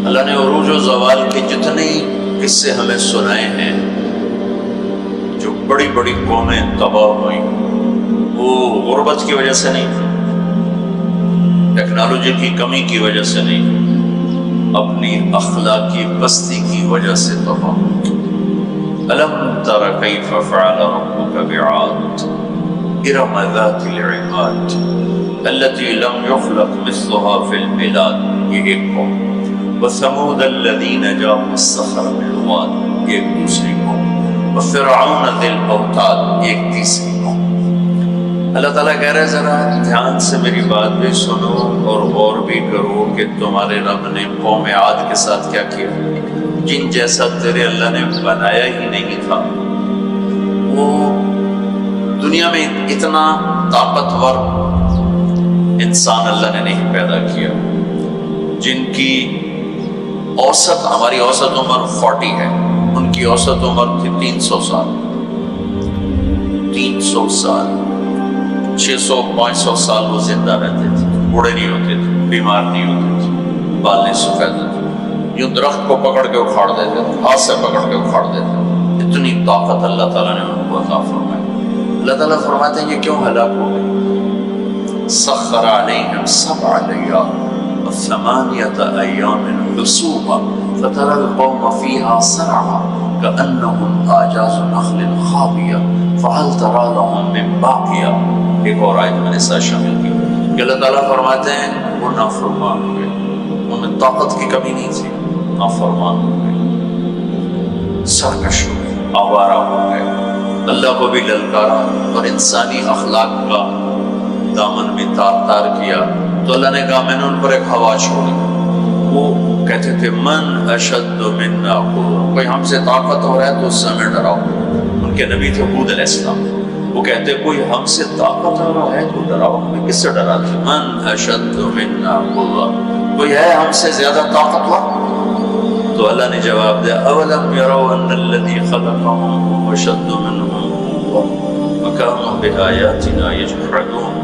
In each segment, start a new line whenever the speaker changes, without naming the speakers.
اللہ نے عروج و زوال کے جتنے قصے ہمیں سنائے ہیں، جو بڑی بڑی قومیں تباہ ہوئیں، وہ غربت کی وجہ سے نہیں، ٹیکنالوجی کی کمی کی وجہ سے نہیں، اپنی اخلاقی پستی کی وجہ سے تباہ ہوئی۔ أَلَمْ تَرَ كَيْفَ فَعَلَ رَبُّكَ بِعَادٍ إِرَمَ ذَاتِ الْعِمَادِ الَّتِي لَمْ يُخْلَقْ مِثْلُهَا فِي الْبِلَادِ، یہ ایک قوم۔ وَثَمُودَ الَّذِينَ جَابُوا الصَّخْرَ بِالْوَادِ، ایک دوسری قوم۔ وَفِرْعَوْنَ ذِي الْأَوْتَادِ، ایک تیسری قوم۔ اللہ تعالیٰ کہہ رہے ہیں ذرا دھیان سے میری بات بھی سنو اور غور بھی کرو کہ تمہارے رب نے قوم عاد کے ساتھ کیا کیا، جن جیسا تیرے اللہ نے بنایا ہی نہیں تھا۔ وہ دنیا میں اتنا طاقتور انسان اللہ نے نہیں پیدا کیا، جن کی اوسط، ہماری اوسط عمر 40 ہے، ان کی اوسط عمر تھی 300 سال، 300 سال، 600-500 سال وہ زندہ رہتے تھے، بوڑھے نہیں ہوتے تھے، بیمار نہیں ہوتے تھے، بال نہیں سفید ہوتے، یوں درخت کو پکڑ کے اکھاڑ دیتے تھے، ہاتھ سے پکڑ کے اکھاڑ دیتے تھے۔ اتنی طاقت اللہ تعالیٰ نے ان کو عطا فرمائی۔ اللہ تعالیٰ فرماتے ہیں یہ کیوں ہلاک ہو گئے؟ سخر علیہم 7 لیال و8 ایام حسوما فتری القوم فیہا صرعا کأنہم اعجاز نخل خاویہ فہل تری لہم من باقیہ۔ ایک اور آیت میں نے ساتھ شامل کی کہ اللہ تعالیٰ فرماتے ہیں وہ نافرمان ہو گئے، ان میں طاقت کی کمی نہیں تھی، نافرمان ہو گئے، سرکش ہو گئے، آوارہ ہو گئے، اللہ کو بھی للکارا اور انسانی اخلاق کا دامن بھی تار تار کیا۔ تو اللہ نے کہا میں نے ان پر ایک ہوا چھوڑی۔ وہ کہتے تھے من اشد منا قوة، کوئی ہم سے طاقتور ہے تو اس سے ہمیں ڈراؤ۔ ان کے نبی تھے ہود علیہ السلام، وہ کہتے کوئی ہم سے طاقتور ہے تو ڈراؤ، ہمیں کس سے ڈراتے؟ من اشد منا قوة، کوئی ہے ہم سے زیادہ طاقتور؟ تو اللہ نے جواب دیا اولم يروا ان الذي خلقهم هو اشد منهم قوة وكانوا بآياتنا يجحدون۔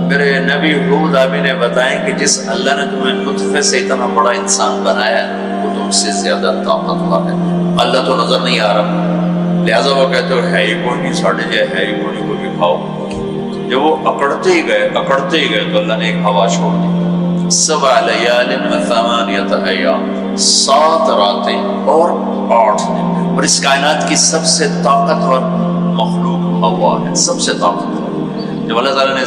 میرے نبی ہود آپ نے بتائیں کہ جس اللہ نے تمہیں نطفے سے اتنا بڑا انسان بنایا ہے وہ تم سے زیادہ طاقتور ہے۔ اللہ تو نظر نہیں آ رہا، لہٰذا وہ کہتے ہو ہے ہی کوئی نہیں، ساڑھے جائے ہے ہی کوئی نہیں، کوئی بھی کھاؤ۔ جب وہ اکڑتے ہی گئے تو اللہ نے ایک ہوا چھوڑ دی۔ 7 لیال و 8 ایام، 7 راتیں اور 8 دن، اور اس کائنات کی سب سے طاقتور مخلوق ہوا ہے، سب سے طاقتور۔ جب اللہ تعالیٰ نے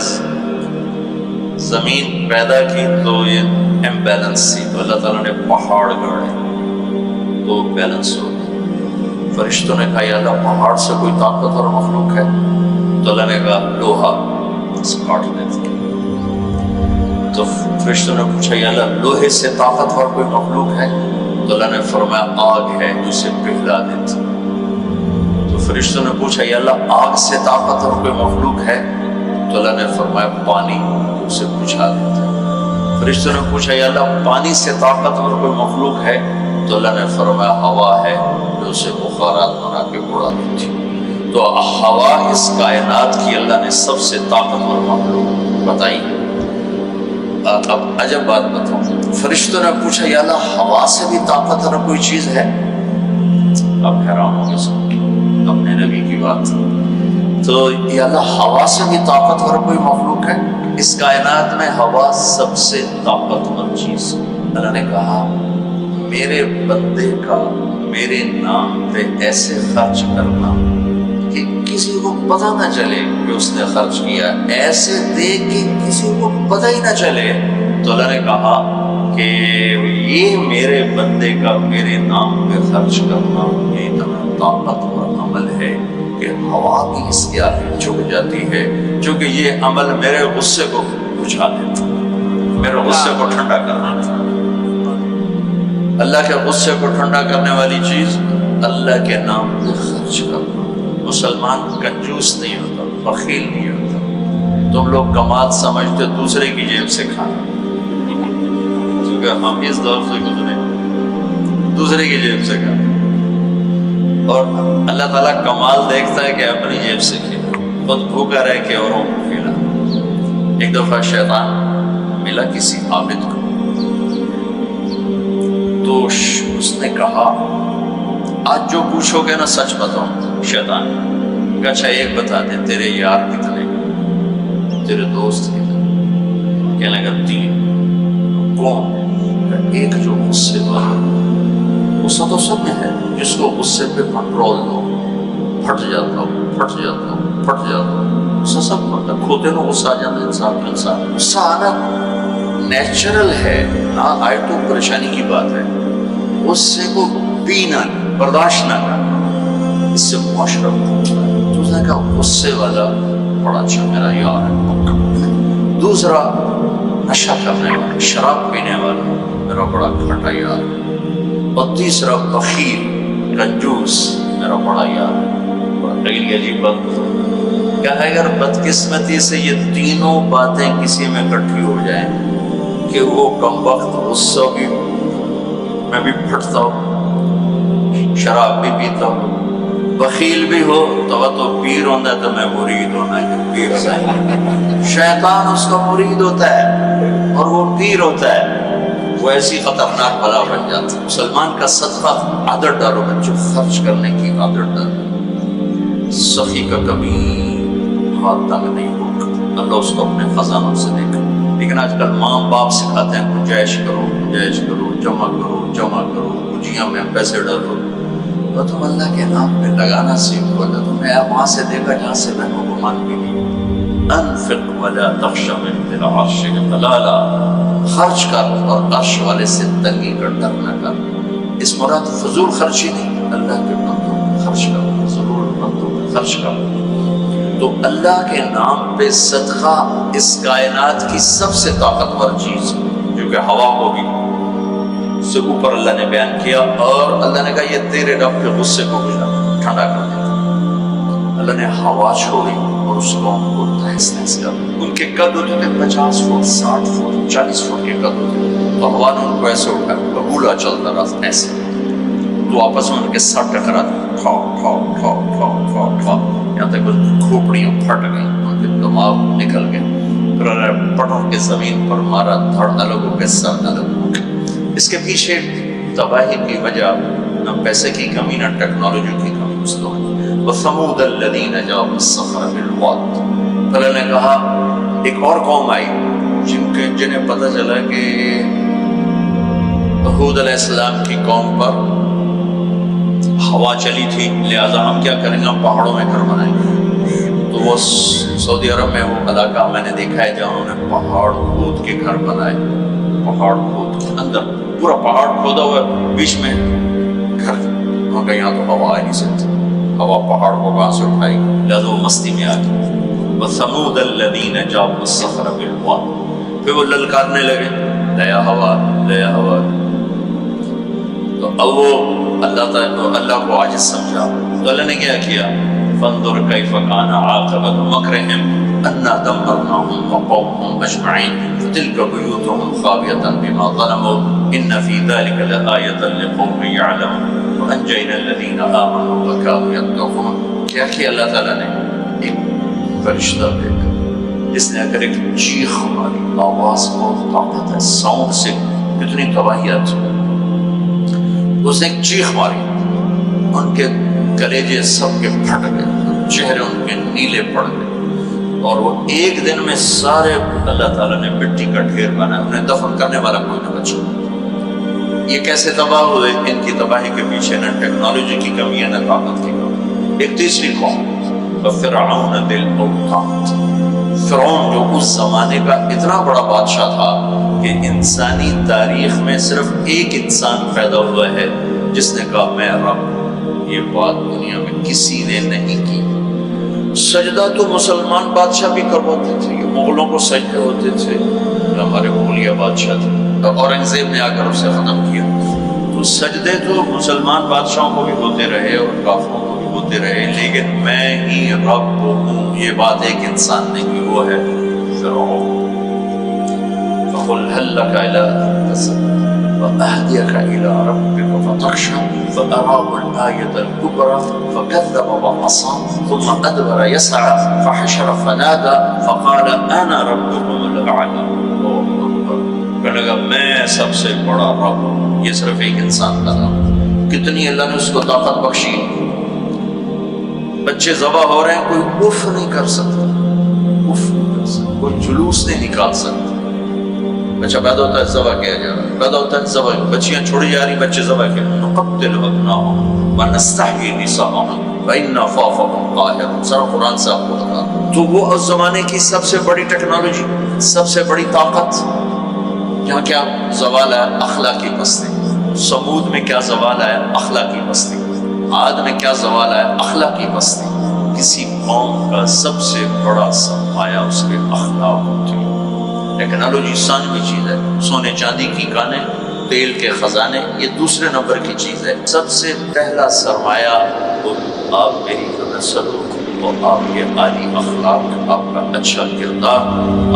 زمین پیدا کی تو یہ امبیلنس تھی، تو اللہ تعالیٰ نے پہاڑ گاڑے تو بیلنس ہو گئی۔ فرشتوں نے کہا یا اللہ پہاڑ سے کوئی طاقتور مخلوق ہے؟ تو اللہ نے کہا لوہا، اسے کاٹ دیتے۔ تو فرشتوں نے پوچھا یا اللہ لوہے سے طاقتور کوئی مخلوق ہے؟ تو اللہ نے فرمایا آگ ہے جو اسے پگھلا دیتی۔ تو فرشتوں نے پوچھا یا اللہ آگ سے طاقتور کوئی مخلوق ہے؟ تو اللہ نے فرمایا پانی جو اسے بجھا دیتا۔ فرشتوں نے پوچھا یا اللہ پانی سے طاقتور کوئی مخلوق ہے؟ تو اللہ نے فرمایا ہوا ہے جو اسے بخارات بنا کے اڑا دیتی۔ تو ہوا اس کائنات کی اللہ نے سب سے طاقتور مخلوق بتائی۔ اب عجب بات بتاؤں، فرشتوں نے پوچھا یا اللہ ہوا سے بھی طاقتور کوئی چیز ہے؟ اب حیران ہو گئے سب اپنے نبی کی بات۔ تو یا اللہ ہوا سے بھی طاقتور کوئی مخلوق ہے؟ اس کائنات میں ہوا سب سے طاقتور چیز۔ اللہ نے کہا میرے بندے کا میرے نام پہ ایسے خرچ کرنا کہ کسی کو پتہ نہ چلے کہ اس نے خرچ کیا، ایسے دے کہ کسی کو پتہ ہی نہ چلے۔ تو اللہ نے کہا کہ یہ میرے بندے کا میرے نام پہ خرچ کرنا یہ اتنا طاقتور عمل ہے کہ ہوا بھی اس کے آگے جھک جاتی ہے، چونکہ یہ عمل میرے غصے کو بجھا دیتا، میرے غصے کو ٹھنڈا کرنا۔ اللہ کے غصے کو ٹھنڈا کرنے والی چیز اللہ کے نام پہ خرچ کرنا۔ مسلمان کنجوس نہیں ہوتا، بخیل نہیں ہوتا۔ تم لوگ کمال سمجھتے دوسرے کی جیب سے کھانا، کیونکہ ہم اس دور سے گزرے دوسرے کی جیب سے کھانا، اور اللہ تعالیٰ کمال دیکھتا ہے کہ اپنی جیب سے کھلا، خود بھوکا رہ کے اوروں کو کھلا۔ ایک دفعہ شیطان ملا کسی عابد کو، تو اس نے کہا آج جو پوچھو گے نا سچ بتاؤں. شیطان کہ اچھا ایک بتا دے تیرے یار کتنے, تیرے دوست کتنے؟ کہنے لگا 3. کون؟ ایک جو غصے والا. غصہ تو سب میں ہے, جس کو غصے پہ کنٹرول دو پھٹ جاتا ہو. غصہ سب کو کھوتے نا غصہ آ جاتا ہے انسان. غصہ آنا نیچرل ہے, ہاں آئے تو پریشانی کی بات ہے. غصے کو پینا برداشت نہ کرنا, اس سے معاشرہ ہوتا ہے. تو اس نے کہا غصے والا بڑا اچھا میرا یار ہے. دوسرا نشہ کرنے والا, شراب پینے والا میرا بڑا کھٹا یار. اور تیسرا بخیل کنجوس میرا بڑا یار. بڑی عجیب بات کیا ہے, اگر بدقسمتی سے یہ تینوں باتیں کسی میں اکٹھی ہو جائیں کہ وہ کم وقت غصہ بھی میں بھی پھٹتا ہوں, شراب بھی پیتا ہوں, بخیل بھی ہو تو پیر ہوتا ہے تو میں مرید ہونا ہے پیر سے. شیطان اس کا مرید ہوتا ہے اور وہ پیر ہوتا ہے, وہ ایسی خطرناک بلا بن جاتا ہے. مسلمان کا صدقہ عادت ڈالو بچوں, خرچ کرنے کی عادت ڈالو. سخی کا کبھی ہاتھ تنگ نہیں ہوگا, اللہ اس کو اپنے خزانوں سے دے گا. لیکن آج کل ماں باپ سکھاتے ہیں گنجائش کرو, جمع کرو, پوجیاں میں پیسے ڈالو. تو تم اللہ کے نام پہ لگانا سیکھو. اللہ تمہیں وہاں سے دے گا جہاں سے بہنوں کو مان بھی نہیں. انفق ولا تخش من ذی العرش قلالا, خرچ کر اور عرش والے سے تنگی کا ڈر نہ کر. اس مراد فضول خرچی نہیں, اللہ کے بندوں پہ خرچ کر, ضرور بندوں پہ خرچ کر. تو اللہ کے نام پہ صدقہ اس کائنات کی سب سے طاقتور چیز جو کہ ہوا ہوگی سے اوپر اللہ نے بیان کیا. اور اللہ نے کہا یہ تیرے رب کے غصے کو ٹھنڈا کر دیتا. اللہ نے ہوا چھوڑی اور اس قوم کو تہس نہس کر. ان کے قد ہوتے تھے 50 فٹ 60 فٹ 40 فٹ کے قد ہوتے, اور ہوا نے ان کو ایسے اٹھا بگولا چلتا رہا ایسے. تو آپس میں ان کے سر ٹکراتے یہاں تک کھوپڑیاں پھٹ گئیں, ان کے دماغ نکل گئے. پھر پٹوں کے زمین پر مارا, دھڑ الگ ہو گئے, سر الگ ہو گئے. اس کے پیچھے تباہی کی وجہ نہ پیسے کی کمی نہ ٹیکنالوجی کی کمی. وَثَمُودَ الَّذِينَ جَابُوا الصَّخْرَ بِالْوَادِ. اللہ نے کہا ایک اور قوم آئی جنہیں پتہ چلا کہ ہود علیہ السلام کی قوم پر ہوا چلی تھی, لہٰذا ہم کیا کریں گے, ہم پہاڑوں میں گھر بنائیں گے. تو وہ سعودی عرب میں وہ علاقہ میں نے دیکھا ہے جہاں انہوں نے پہاڑ کھود کے گھر بنائے. پہاڑ کھود کے اندر پورا پہاڑ کھودا ہوا, بیچ میں گھر. وہاں کہ یہاں تو ہوا آ نہیں سکتی, ہوا پہاڑ کو کہاں سے اٹھائی, لہٰذا وہ مستی میں آ گئی. وَثَمُودَ الَّذِينَ جَابُوا الصَّخْرَ بِالْوَادِ. پھر وہ للکارنے لگے, لیا ہوا. تو اب وہ اللہ کو عاجز سمجھا. تو اللہ نے کیا کیا, فَانظُرْ كَيْفَ كَانَ عَاقِبَةُ مَكْرِهِمْ أَنَّا دَمَّرْنَاهُمْ وَقَوْمَهُمْ أَجْمَعِينَ فَتِلْكَ بُيُوتُهُمْ خَاوِيَةً بِمَا ظَلَمُوا إِنَّ فِي ذَلِكَ لَآيَةً لِقَوْمٍ يَعْلَمُونَ وَأَنجَيْنَا الَّذِينَ آمَنُوا وَكَانُوا يَتَّقُونَ. کیا کیا اللہ تعالیٰ نے, ایک فرشتہ بھیجا جس نے اگر ایک چیخ ماری, آواز بہت طاقت ہے, ساؤنڈ سے کتنی تباہی آتی. اس نے ایک چیخ ماری, ان کے کلیجے سب کے پھٹ گئے, چہرے ان کے نیلے پڑ گئے, اور وہ ایک دن میں سارے اللہ تعالیٰ نے مٹی کا ڈھیر بنایا, انہیں دفن کرنے والا کوئی نہ بچا. یہ کیسے تباہ ہوئے؟ ان کی تباہی کے پیچھے نہ ٹیکنالوجی کی کمی ہے نہ طاقت کی کمی. ایک تیسری قوم فرعون ذی الاوتاد. فرعون جو اس زمانے کا اتنا بڑا بادشاہ تھا کہ انسانی تاریخ میں صرف ایک انسان پیدا ہوا ہے جس نے کہا میں رب. یہ بات دنیا میں کسی نے نہیں کی. سجدہ تو مسلمان بادشاہ بھی کرواتے تھے, یہ مغلوں کو سجدے ہوتے تھے, ہمارے مغلیہ بادشاہ تھے, اورنگزیب نے آ کر اسے ختم کیا. تو سجدے تو مسلمان بادشاہوں کو بھی ہوتے رہے اور کافروں کو بھی ہوتے رہے, لیکن میں ہی رب ہوں یہ بات ایک انسان نے کی, وہ ہے فرعون. فَقُلْ هَلْ لَكَ إِلَىٰ أَن تَزَكَّىٰ وَأَهْدِيَكَ إِلَىٰ رَبِّكَ فَتَخْشَىٰ فَأَرَاهُ الْآيَةَ الْكُبْرَىٰ فَكَذَّبَ وَعَصَىٰ ثُمَّ أَدْبَرَ يَسْعَىٰ فَحَشَرَ فَنَادَىٰ فَقَالَ أَنَا رَبُّكُمُ الْأَعْلَىٰ. کہنے لگا میں سب سے بڑا رب ہوں. یہ صرف ایک انسان کا نام. کتنی اللہ نے اس کو طاقت بخشی. بچے ذبح ہو رہے ہیں, کوئی اف نہیں کر سکتا, اف نہیں کر سکتا, کوئی جلوس نہیں نکال سکتا. بچہ پیدا ہوتا ہے ذبح کیا جا رہا ہے, پیدا ہوتا ہے ذبح, بچیاں چھوڑی جا رہی, بچے ذبح کیا. نقتل ابناءهم ونستحيي نساءهم وإنا فوقهم قاهرون. سارا قرآن سے آپ کو بتا. تو وہ اس زمانے کی سب سے بڑی ٹیکنالوجی, سب سے بڑی طاقت. یہاں کیا زوال ہے؟ اخلاقی پستی. سمود میں کیا زوال ہے؟ اخلاقی پستی. عاد میں کیا زوال ہے؟ اخلاقی پستی. کسی قوم کا سب سے بڑا سرمایہ اس کے اخلاق ہوتے ہیں. ٹیکنالوجی ثانوی چیز ہے, سونے چاندی کی کانیں, تیل کے خزانے, یہ دوسرے نمبر کی چیز ہے. سب سے پہلا سرمایہ وہ آپ کے ہی سلوک اور آپ کے عالی اخلاق, آپ کا اچھا کردار,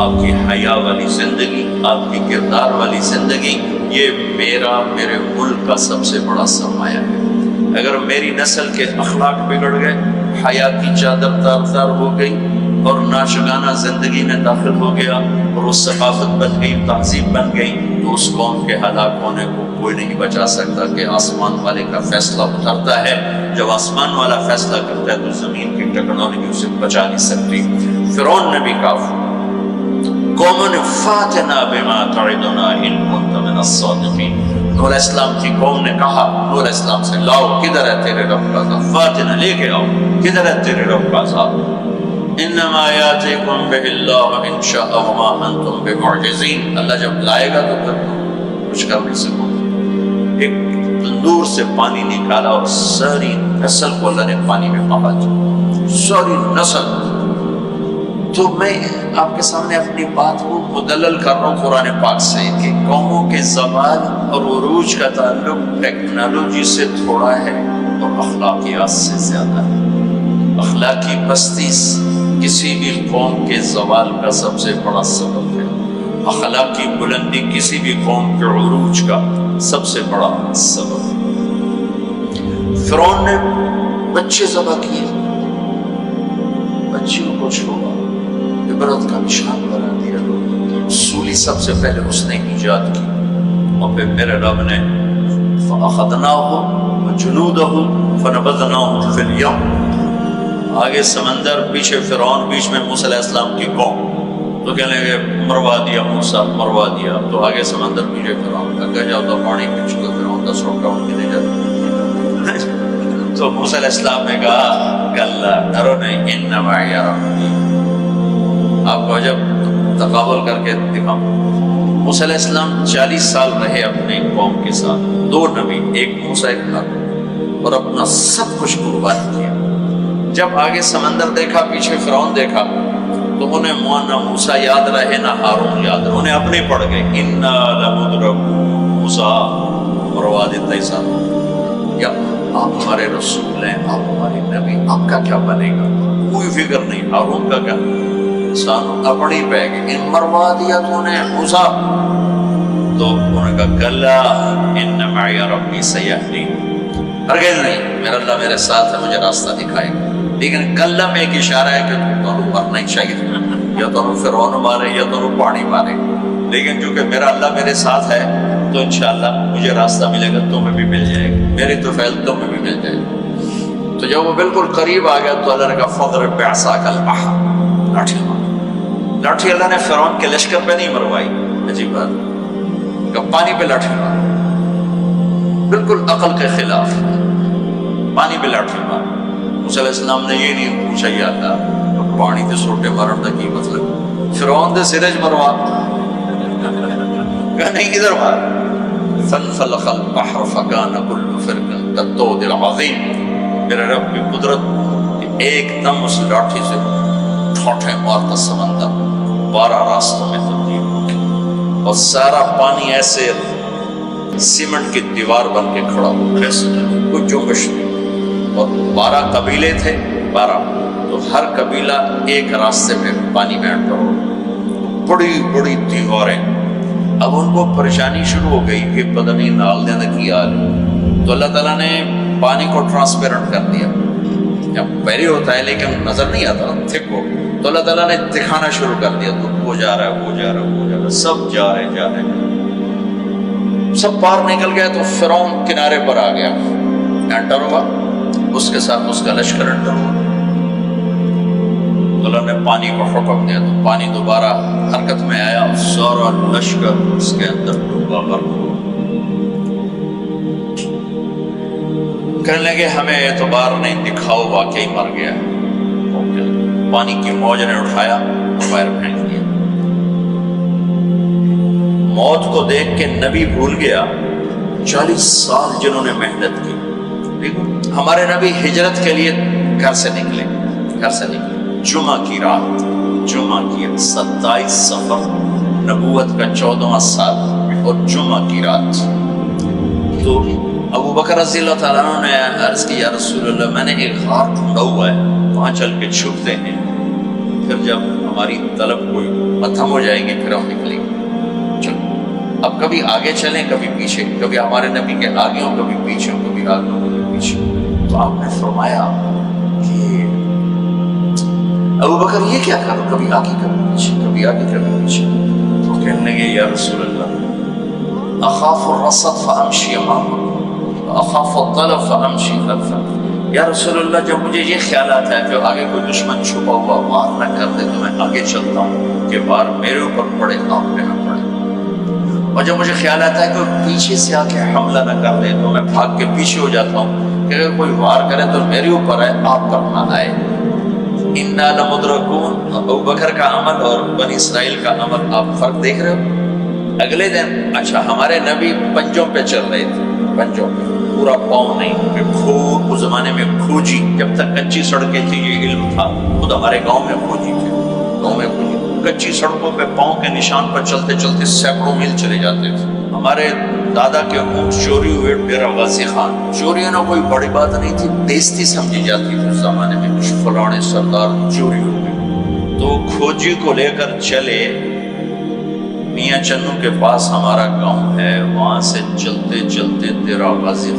آپ کی حیا والی زندگی, آپ کی کردار والی زندگی. یہ میرے ملک کا سب سے بڑا سرمایہ ہے. اگر میری نسل کے اخلاق بگڑ گئے, حیا کی چادر تار تار ہو گئی اور ناشگانہ زندگی میں داخل ہو گیا اور وہ ثقافت بن گئی, تہذیب بن گئی, تو اس قوم کے ہلاک ہونے کو کوئی نہیں بچا سکتا. کہ آسمان والے کا فیصلہ اترتا ہے, جب آسمان والا فیصلہ کرتا ہے تو زمین کی ٹیکنالوجی اسے بچا نہیں سکتی. فرعون نے بھی کہا قوم فاتنا بما تعدنا ان كنت من الصادقین. نوح علیہ السلام کی قوم نے کہا نوح علیہ السلام سے, لاؤ کدھر ہے تیرے رب کا عذاب, فاتنا لے کے آؤ, کدھر ہے تیرے رب کا عذاب. انما یاتیکم بہ اللہ ان شاء وما انتم بمعجزین. اللہ جب لائے گا تو پھر کچھ کر نہیں سکو. ایک تندور سے پانی نکالا اور ساری نسل کو اللہ نے پانی میں پکا دیا, ساری نسل. تو میں آپ کے سامنے اپنی بات کو مدلل کر رہا ہوں قرآن پاک سے کہ قوموں کے زوال اور عروج کا تعلق ٹیکنالوجی سے تھوڑا ہے اور اخلاقیات سے زیادہ ہے. اخلاقی پستی کسی بھی قوم کے زوال کا سب سے بڑا سبب ہے. اخلاقی بلندی کسی بھی قوم کے عروج کا سب سے بڑا سبب. فرعون نے بچے ذبح کیے, بچیوں کو چھوڑا, عبرت کا نشان بنا دیا. سولی سب سے پہلے اس نے ایجاد کی, اور پھر میرے رب نے فَأَخَذْنَاهُ وَجُنُودَهُ فَنَبَذْنَاهُمْ فِي الْيَمِّ. آگے سمندر, پیچھے فرعون, بیچ میں موسیٰ علیہ السلام کی قوم. تو کہنے لگے مروا دیا موسیٰ, مروا دیا. تو آگے سمندر, پیچھے فرعون کا کہا جاؤ تو پانی پیچھے کو فرعون 10 روٹا ان کے لے جاتا. تو موسیٰ علیہ السلام نے کہا کہ اللہ ڈرو نہیں, ان معی ربی. آپ کو جب تقابل کر کے دکھاؤں, موسیٰ علیہ السلام 40 سال رہے اپنے قوم کے ساتھ, 2 نبی, ایک موسیٰ ایک ہارون, اور اپنا سب کچھ قربان کیا. جب آگے سمندر دیکھا, پیچھے فرعون دیکھا, تو انہیں نہ موسیٰ یاد رہے نہ ہارون یاد رہے, انہیں اپنے پڑ گئے. انا لمدرکون, موسیٰ مروا دیتا ایسا, یا آپ ہمارے رسول ہیں, آپ ہمارے نبی, آپ کا کیا بنے گا, کوئی فکر نہیں. ہارون کا کیا, انسان اپنی پہ گئے, ان مروا دیا تو انہیں موسیٰ. تو انہوں نے کہا کلا ان معی ربی سیہدین. ہرگز نہیں, میرا اللہ میرے ساتھ ہے, مجھے راستہ دکھائے گا. لیکن کلا میں ایک اشارہ ہے کہ تمہیں مرنا ہی چاہیے, یا تمہیں فرعون مارے یا تمہیں پانی مارے. لیکن چونکہ میرا اللہ میرے ساتھ ہے تو انشاءاللہ مجھے راستہ ملے گا, تمہیں بھی مل جائے گا, میری تو فیض تمہیں بھی مل جائے گا. تو جب وہ بالکل قریب آ گیا تو اللہ نے کہا فضرب بعصاک البحر. لاٹھی مار. لاٹھی اللہ نے فرعون کے لشکر پہ نہیں مروائی, عجیب بات, کہ پانی پہ لاٹھی مار, بالکل عقل کے خلاف, پانی پہ لاٹھی مار. موسیٰ علیہ السلام نے یہ نہیں پوچھا یا اللہ پانی دے سوٹے مارن دا کی مطلب, فرعون دے سرج مروا, کہا نہیں ادھر مار. فانفلق البحر فكان كل فرق كالطود العظیم. میرے رب کی قدرت, ایک دم اس لاٹھی سے ٹھوٹے مارتا سمندر 12 راستوں میں تبدیل ہو گیا, اور سارا پانی ایسے سیمنٹ کی دیوار بن کے کھڑا ہو, کوئی جنبش نہیں. اور 12 قبیلے تھے, 12, تو ہر قبیلہ ایک راستے پہ پانی میں انٹر ہو, بڑی بڑی دیواریں. اب ان کو پریشانی شروع ہو گئی کہ پتہ نہیں نال دینا کی آ رہی. تو اللہ تعالیٰ نے پانی کو ٹرانسپیرنٹ کر دیا. جب پہلے ہوتا ہے لیکن نظر نہیں آتا تھک ہو, تو اللہ تعالیٰ نے دکھانا شروع کر دیا. تو وہ جا رہا ہے, وہ جا رہا ہے, وہ جا رہا ہے, سب جا رہے. سب پار نکل گیا تو فرعون کنارے پر آ گیا، انٹر ہوا، اس کے ساتھ اس کا لشکر انٹر ہوا۔ اللہ نے پانی کو حکم دیا تو پانی دوبارہ حرکت میں آیا، سارا لشکر اس کے اندر ڈوبا غرق ہوا۔ کہنے لگے ہمیں اعتبار نہیں، دکھاؤ واقعی مر گیا۔ پانی کی موج نے اٹھایا اور باہر پھینک دیا۔ موت کو دیکھ کے نبی بھول گیا 40 سال جنہوں نے محنت کی۔ ہمارے نبی ہجرت کے لیے گھر سے نکلے، جمعہ کی رات، 27 صفر نبوت کا 14واں سال اور جمعہ کی رات۔ تو ابو بکر رضی اللہ تعالیٰ عنہ نے عرض کی یا رسول اللہ میں نے ایک غار ڈھونڈا ہوا ہے، وہاں چل کے چھپتے ہیں، پھر جب ہماری طلب کوئی ختم ہو جائے گی پھر ہم نکلیں گے۔ چلو اب کبھی آگے چلیں کبھی پیچھے، کبھی ہمارے نبی کے آگے ہوں کبھی پیچھے ہوں، کبھی آگے ہوں کبھی پیچھے ہوں۔ تو آپ نے فرمایا کہ ابو بکر یہ کیا کرو، کبھی آگے کبھی پیچھے، کبھی آگے کبھی پیچھے۔ تو کہنے لگے یا رسول اللہ اخاف الرصد فامشی امامک اخاف الطلب فامشی خلفک۔ یا رسول اللہ جب مجھے یہ خیال آتا ہے کہ آگے کوئی دشمن چھپا ہوا وار نہ کر دے تو میں آگے چلتا ہوں کہ وار میرے اوپر پڑے آپ پہ نہ پڑے، اور جب مجھے خیال آتا ہے کہ پیچھے سے آ کے حملہ نہ کر دے تو میں بھاگ کے پیچھے ہو جاتا ہوں کہ اگر کوئی وار کرے تو میرے اوپر ہے آپ پر نہ آئے۔ انا لمدرکون، ابو بکر کا عمل اور بنی اسرائیل کا عمل آپ فرق دیکھ رہے ہو۔ اگلے دن اچھا ہمارے نبی پنجوں پہ چل رہے تھے، پنجوں پہ، پورا پاؤں نہیں، اس زمانے میں کھوجی، جب تک کچی سڑکیں تھی یہ علم تھا، خود ہمارے گاؤں میں کھوجی تھے، گاؤں میں کھوجی، کچی سڑکوں پہ پاؤں کے نشان پر چلتے چلتے سینکڑوں میل چلے جاتے تھے۔ ہمارے دادا کے اونٹ چوری ہوئے ڈیرہ غازی خان، چوری ہونا کوئی بڑی بات نہیں تھی، بیزتی سمجھی جاتی تھی اس زمانے میں، کچھ فلانے سردار چوری ہو گئی تو کھوجی کو لے کر چلے میاں چنو کے پاس ہمارا گاؤں ہے، وہاں سے چلتے چلتے ڈیرہ غازی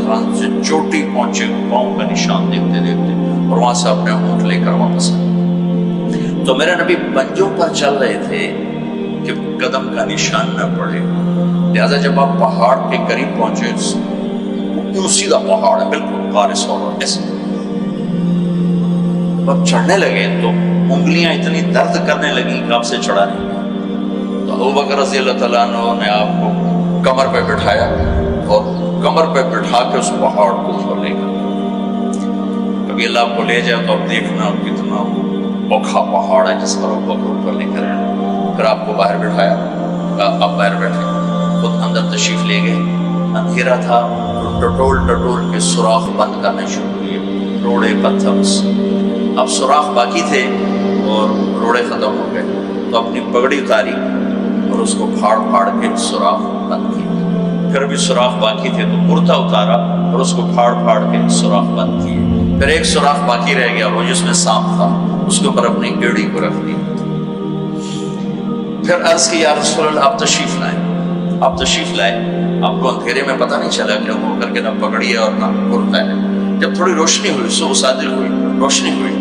خان سے چوٹی پہنچے، پاؤں کا نشان دیکھتے دیکھتے، اور وہاں سے اپنے اونٹ لے کر واپس آئے۔ تو میرے نبی پنجوں پر چل رہے تھے کہ قدم کا نشان نہ پڑے، لہذا جب آپ پہاڑ کے قریب پہنچے، سیدھا پہاڑ ہے بالکل قارس اور ایسے، اب چڑھنے لگے تو انگلیاں اتنی درد کرنے لگی کہ آپ سے چڑھا نہیں۔ تو ابو بکر رضی اللہ تعالیٰ عنہ نے آپ کو کمر پہ بٹھایا اور کمر پہ بٹھا کے اس پہاڑ کو اوپر لے گیا۔ کبھی اللہ آپ کو لے جائے تو آپ دیکھنا کتنا اوکھا پہاڑ ہے جس پر ابو بکر اوپر لے کر آئے۔ پھر آپ کو باہر بٹھایا، آپ باہر بیٹھے، خود اندر تشریف لے گئے۔ اندھیرا تھا، ٹٹول کے سوراخ بند کرنے شروع کیے، روڑے پتھر سے۔ اب سوراخ باقی تھے اور روڑے ختم ہو گئے، تو اپنی پگڑی اتاری اور اس کو پھاڑ کے سوراخ بند کیے۔ پھر بھی سوراخ باقی تھے تو کرتا اتارا اور اس کو پھاڑ کے سوراخ بند کیے۔ پھر ایک سوراخ باقی رہ گیا، وہ جس میں سانپ تھا، اس کے اوپر اپنی ایڑی کو رکھ دی۔ پھر عرض کی یا رسول اللہ آپ تشریف لائے، آپ کو اندھیرے میں پتہ نہیں چلا کہ وہ کر کے نہ پگڑی ہے اور نہ کرتا ہے۔ جب تھوڑی روشنی ہوئی، صبح صادق ہوئی، روشنی ہوئی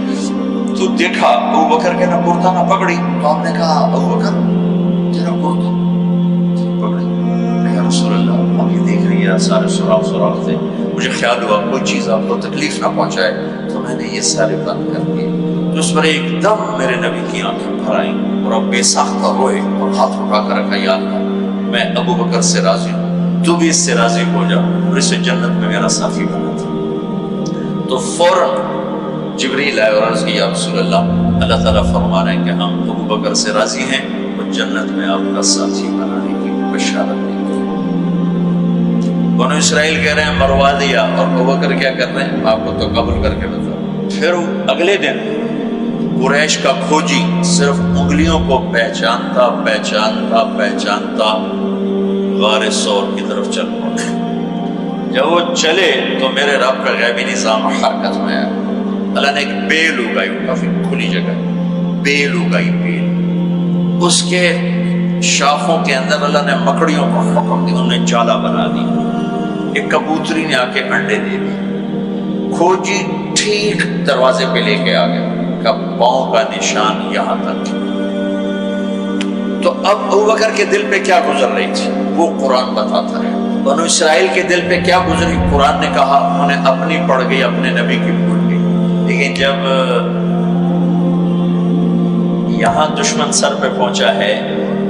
تو دیکھا ابو بکر کے نہ کرتا نہ پگڑی۔ تو آپ نے کہا ابو بکر تیرا کرتا پگڑی؟ یا رسول اللہ آپ یہ دیکھ رہی ہے سارے سوراخ تھے، مجھے خیال ہوا کوئی چیز آپ کو تکلیف نہ پہنچائے تو میں نے یہ سارے بند کر دیے۔ تو اس پر ایک دم میرے نبی کی آنکھیں بھر آئیں اور اب بے ساختہ روئے اور ہاتھ اٹھا کر رکھا، یا اللہ میں ابو بکر سے راضی ہوں، تو بھی اس سے راضی ہو جا اور اسے جنت میں میرا ساتھی بنا تھا۔ تو فوراً جبریل آئے اور عرض کی یا رسول اللہ، اللہ تعالیٰ فرما رہے ہیں کہ ہم ابو بکر سے راضی ہیں اور جنت میں آپ کا ساتھی بنانے کی بشارت دی۔ بنو اسرائیل کہہ رہے ہیں مروا دیا، اور ابو بکر کیا کر رہے ہیں آپ کو تو قبول کر کے بتا۔ پھر اگلے دن قریش کا کھوجی صرف انگلیوں کو پہچانتا غار سور کی طرف چل پڑا۔ جب وہ چلے تو میرے رب کا غیبی نظام حرکت میں آیا۔ اللہ نے ایک بیل اگائی، کافی کھلی جگہ، بیل اگائی، اس کے شاخوں کے اندر اللہ نے مکڑیوں کو حکم دیا، انہوں نے جالا بنا دی، ایک کبوتری نے آ کے انڈے دے دی۔ کھوجی ٹھیک دروازے پہ لے کے آ گیا کہ پاؤں کا نشان یہاں تک، تو اب ابوبکر کے دل پہ کیا گزر رہی تھی وہ قرآن بتاتا ہے. بنو اسرائیل کے دل پہ کیا گزری قرآن نے کہا انہیں اپنی پڑ گئی اپنے نبی کی بھول گئی. لیکن جب یہاں دشمن سر پہ پہنچا ہے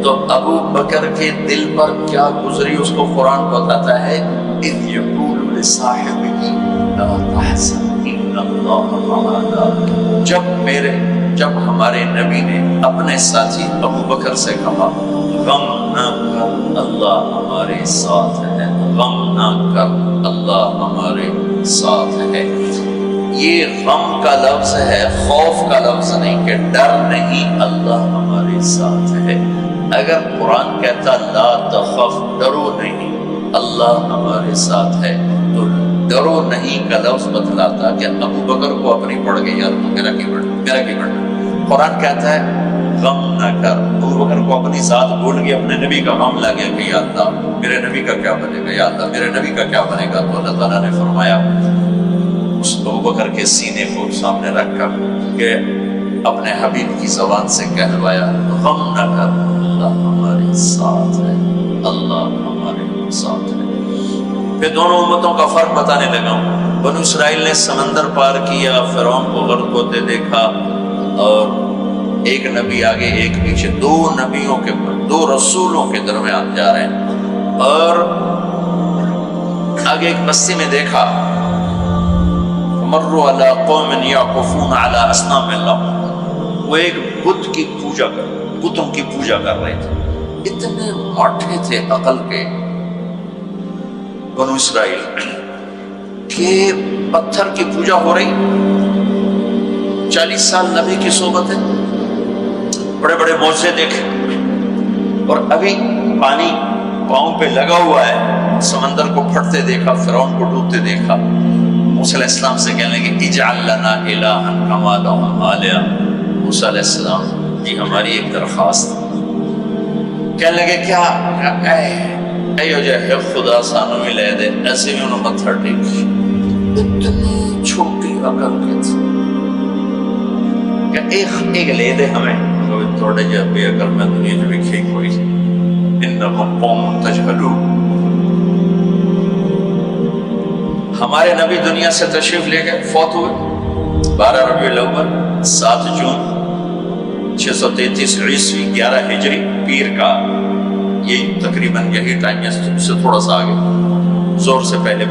تو ابو بکر کے دل پر کیا گزری اس کو قرآن بتاتا ہے. اذ یقول لصاحبہ لا تحزن ان اللہ معنا. جب ہمارے نبی نے اپنے ساتھی ابو بکر سے کہا غم نہ کر اللہ ہمارے ساتھ ہے, غم نہ کر اللہ ہمارے ساتھ ہے. یہ غم کا لفظ ہے, خوف کا لفظ نہیں کہ ڈر نہیں, اللہ ہمارے ساتھ ہے. اگر قرآن کہتا لا تخف ڈرو نہیں اللہ ہمارے ساتھ ہے تو ڈرو نہیں کا لفظ بتلاتا کہ ابو بکر کو اپنی پڑ گئی یار میرا کی بڑھنا. قرآن کہتا ہے غم نہ کر. ابو بکر کو اپنی ذات بھول گئی, اپنے نبی کا غم لگ گیا کہ یا اللہ میرے نبی کا کیا بنے گا, یا اللہ میرے نبی کا کیا بنے گا. تو اللہ تعالیٰ نے فرمایا اس ابو بکر کے سینے کو سامنے رکھ کر کہ اپنے حبیب کی زبان سے کہلوایا غم نہ کر اللہ ہمارے ساتھ ہے, اللہ ہمارے ساتھ ہے. پھر دونوں امتوں کا فرق بتانے لگا ہوں. بنو اسرائیل نے سمندر پار کیا, فرعون کو غرق ہوتے دیکھا اور ایک نبی آگے ایک پیچھے, دو رسولوں کے درمیان جا رہے ہیں. اور آگے ایک بستی میں دیکھا مروا علی قوم یعکفون علی اصنام اللہ, وہ ایک بت کی پوجا بتوں کی پوجا کر رہے تھے. اتنے ماٹھے تھے عقل کے بنو اسرائیل کہ پتھر کی پوجا ہو رہی. 40 سال نبی کی صحبت ہے, بڑے بڑے معجزے دیکھے, اور ابھی پانی پاؤں پہ لگا ہوا ہے. سمندر کو پھٹتے دیکھا, فرعون کو ڈوبتے دیکھا. موسیٰ علیہ السلام سے کہنے لگے اجعل لنا الہا کما لهم آلہہ. موسیٰ علیہ السلام جی ہماری ایک درخواست. کہنے لگے کیا ایو جائے خدا سانو ملے دے. ایسے میں انہوں پتھر ٹیک. اتنی چھوٹی عقل کے تھے کہ ایک لے دے ہمیں. تھوڑے جب بے عقل میں دنیا جو بھی کھیک ہوئی انہم قوم تجہلون. ہمارے نبی دنیا سے تشریف لے گئے, فوت ہوئے 12 ربیع الاول 7 جون 633 عیسوی 11 ہجری پیر کا. یہ تقریباً یہی ٹائم ہے, اس سے تھوڑا سا آگے, زور سے پہلے.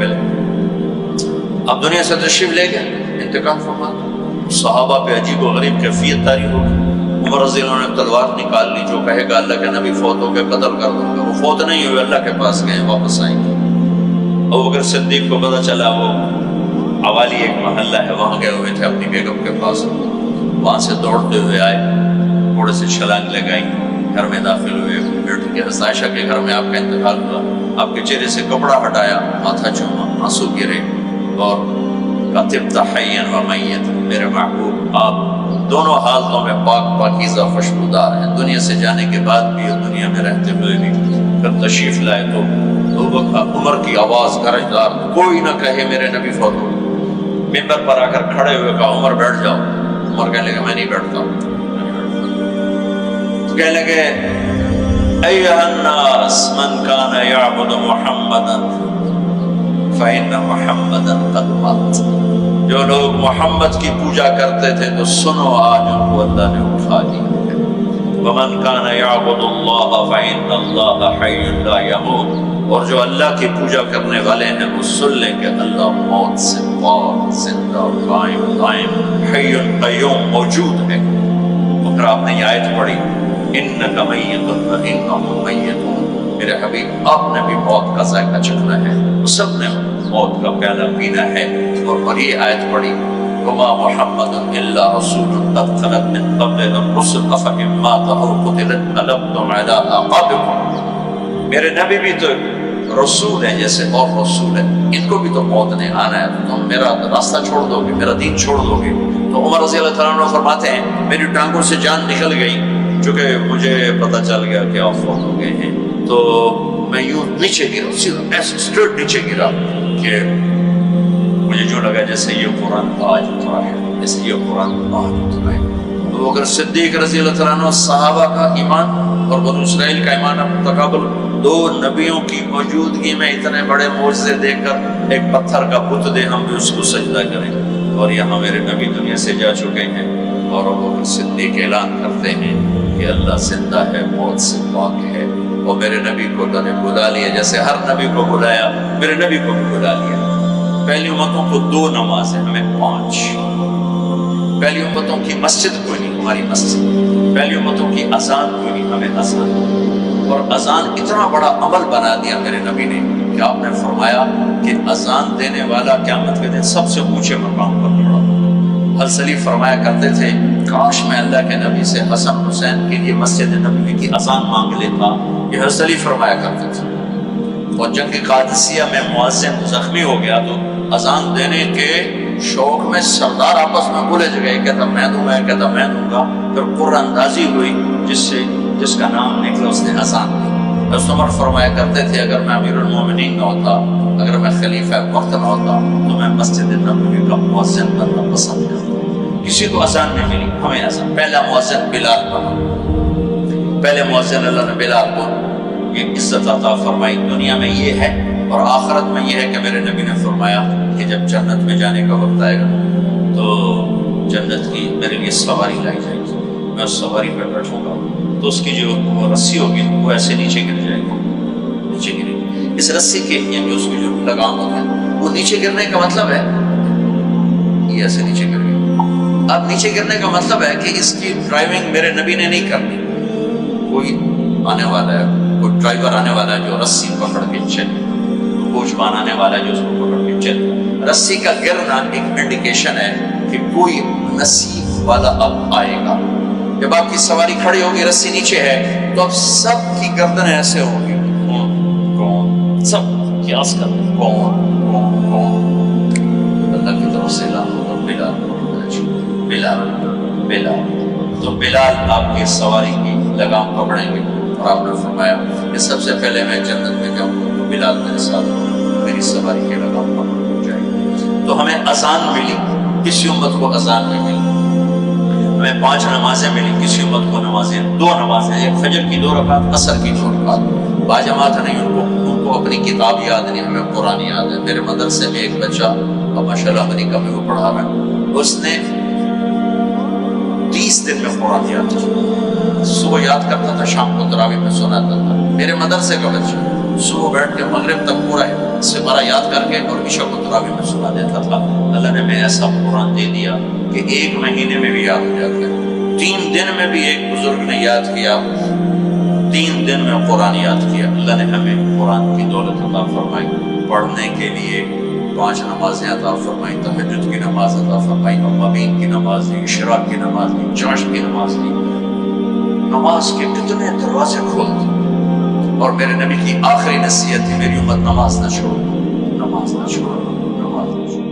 اب دنیا سے تشریف لے گئے, انتقال فرما. صحابہ پہ عجیب و غریب کیفیت طاری ہو گئی. عمر رضی اللہ عنہ نے تلوار نکال لی, جو کہے گا اللہ کے نبی فوت ہو گئے قتل کر دوں گا. وہ فوت نہیں ہوئے, اللہ کے پاس گئے, واپس آئیں گے. ابوبکر صدیق کو پتہ چلا وہ عوالی ایک محلہ ہے, وہاں گئے ہوئے تھے اپنی بیگم کے پاس. وہاں سے دوڑتے ہوئے آئے, گھوڑے سے چھلانگ لگائی, گھر میں داخل ہوئے. بیٹی کی حضرت عائشہ کے گھر میں آپ کا انتقال ہوا. آپ کے چہرے سے کپڑا ہٹایا, ماتھا چوما, آنسو گرے اور طبت حیا و میتا. میرے محبوب آپ دونوں حالتوں میں پاک پاکیزہ خوشبودار ہیں. دنیا سے جانے کے بعد بھی اور دنیا میں رہتے ہوئے بھی. پھر تشریف لائے تو عمر کی آواز گرجدار, کوئی نہ کہے میرے نبی فوت ہو. ممبر پر آ کر کھڑے ہوئے کہا عمر بیٹھ جاؤ. عمر کہنے لگے میں نہیں بیٹھتا ہوں. کہنے لگے ایھا الناس من کان یعبد محمدا فإن محمدا قد مات. جو لوگ محمد کی پوجا کرتے تھے تو سنو آج ان کو اللہ نے اٹھا دیا ہے. ومن کان یعبد اللہ فإن اللہ حی لا یموت. اور جو اللہ کی پوجا کرنے والے ہیں وہ سن لیں کہ اللہ موت سے پاک, زندہ, قائم دائم, حی قیوم موجود ہے. تو پھر آپ نے یہ آیت پڑھی انک میت وانہم میتون. میرے حبیب آپ نے بھی موت کا ذائقہ چکھنا ہے, سب نے موت کا پیالہ پینا ہے. اور یہ آیت پڑھی وما محمد الا رسول قد خلت من قبلہ الرسل افإن مات او قتل انقلبتم علی اعقابکم. میرے نبی بھی تو رسول ہیں جیسے اور رسول ہیں, ان کو بھی تو موت نے آنا ہے. تم میرا راستہ چھوڑ دو گے, میرا دین چھوڑ دو گے. تو عمر رضی اللہ تعالیٰ عنہ فرماتے ہیں میری ٹانگوں سے جان نکل گئی, چونکہ مجھے پتہ چل گیا کہ آپ فوت ہو گئے ہیں. تو میں یوں نیچے گرا, سیدھا ایسے اسٹریٹ نیچے گرا کہ مجھے جو لگا جیسے یہ قرآن آج اترا ہے, جیسے یہ قرآن آج اترا ہے. تو اگر صدیق رضی اللہ تعالیٰ عنہ صحابہ کا ایمان اور بنو اسرائیل کا ایمان تقابل 2 نبیوں کی موجودگی میں اتنے بڑے معجزے دیکھ کر ایک پتھر کا بت دے ہم بھی اس کو سجدہ کریں. اور یہاں میرے نبی دنیا سے جا چکے ہیں اور ابوبکر صدیق اعلان کرتے ہیں کہ اللہ زندہ ہے، موت سے پاک ہے. اور میرے نبی کو اللہ نے بلا لیا جیسے ہر نبی کو بلایا، میرے نبی کو بھی بلا لیا. پہلی امتوں کو 2 نمازیں، ہمیں 5. پہلی امتوں کی مسجد کوئی نہیں، ہماری مسجد. پہلی امتوں کی اذان کوئی نہیں، ہمیں اذان. اور اذان اتنا بڑا عمل بنا دیا میرے نبی نے کہ آپ نے فرمایا کہ اذان دینے والا قیامت کے دن سب سے اونچے مقام پر کھڑا. حضرت علی فرمایا کرتے تھے کاش میں اللہ کے نبی سے حسن حسین کے لیے مسجد نبوی کی اذان مانگ لیتا. یہ حضرت علی فرمایا کرتے تھے. اور جنگ قادسیہ میں مؤذن زخمی ہو گیا تو اذان دینے کے شوق میں سردار آپس میں بولے جگہ، کہتا میں دوں گا، کہتا میں دوں گا. پھر قرآن اندازی ہوئی جس کا نام نکلا اس نے اذان دی. حضرت عمر فرمایا کرتے تھے اگر میں امیر المومنین نہ ہوتا، اگر میں خلیفہ وقت نہ ہوتا تو میں مسجد نبوی کا مؤذن بننا پسند کرتا. کسی کو اذان نہیں ملی، ہمیں اذان. پہلا مؤذن بلال بنا. پہلے مؤذن اللہ نے بلال کو یہ عزت عطا فرمائی. دنیا میں یہ ہے اور آخرت میں یہ ہے کہ میرے نبی نے فرمایا کہ جب جنت میں جانے کا وقت آئے گا تو جنت کی میرے لیے سواری لائی جائے گی. میں اس سواری پہ بیٹھوں گا تو اس کی جو وہ رسی ہوگی وہ ایسے نیچے گر جائے گی، نیچے گرے گی. اس رسی کے یعنی اس کی جو لگام ہوتا ہے وہ نیچے گرنے کا مطلب ہے یہ ایسے نیچے گر گئی. اب نیچے گرنے کا مطلب ہے کہ اس کی ڈرائیونگ میرے نبی نے نہیں کرنی. کوئی آنے والا ہے، کوئی ڈرائیور آنے والا ہے جو رسی پکڑ کے چلے، کوچوان آنے والا ہے جو اس کو پکڑ کے چلے. رسی کا گرنا ایک انڈیکیشن ہے کہ کوئی نصیب والا اب آئے گا. جب آپ کی سواری کھڑی ہوگی، رسی نیچے ہے تو اب سب کی گردن ایسے ہوگی. کون سب قیاس کر کون اللہ کی طرف سے اعلان ہوگا بلال بلال. تو بلال آپ کی سواری کی لگام پکڑیں گے. اور آپ نے فرمایا کہ سب سے پہلے میں جنت میں جاؤں گا تو بلال میرے ساتھ میری سواری کی لگام پکڑ ہو جائے گی. تو ہمیں اذان ملی، کسی امت کو اذان نہیں ملی. ہمیں 5 نمازیں ملی، کسی امت کو نمازیں 2 نمازیں، ایک فجر کی 2 رکعت، عصر کی 2 رکعت. باجماعت نہیں، ان کو اپنی کتاب یاد نہیں، ہمیں قرآن یاد ہے. میرے مدرسے میں ایک بچہ اور ماشاءاللہ امریکہ میں وہ پڑھا رہا ہے، اس نے 30 دن میں قرآن یاد کیا. صبح یاد کرتا تھا، شام کو تراویح میں سناتا تھا. میرے مدرسے کا بچہ صبح بیٹھ کے مغرب تک پورا سپارہ یاد کر کے اور عشاء کو تراویح میں سنا دیتا تھا. اللہ نے میں ایسا قرآن دے دیا کہ 1 مہینے میں بھی یاد ہو جاتا ہے. 3 دن میں بھی ایک بزرگ نے یاد کیا، 3 دن میں قرآن یاد کیا. اللہ نے ہمیں قرآن کی دولت عطا فرمائی. پڑھنے کے لیے 5 نمازیں عطا فرمائی، تہجد کی نماز عطا فرمائی، اوابین کی نماز دی، اشراق کی نماز دی، چاشت کی نماز دی. نماز کے کتنے دروازے کھول دی. اور میرے نبی کی آخری نصیحت تھی میری امت نماز نہ چھوڑو، نماز نہ چھوڑو، نماز نہ چھوڑو.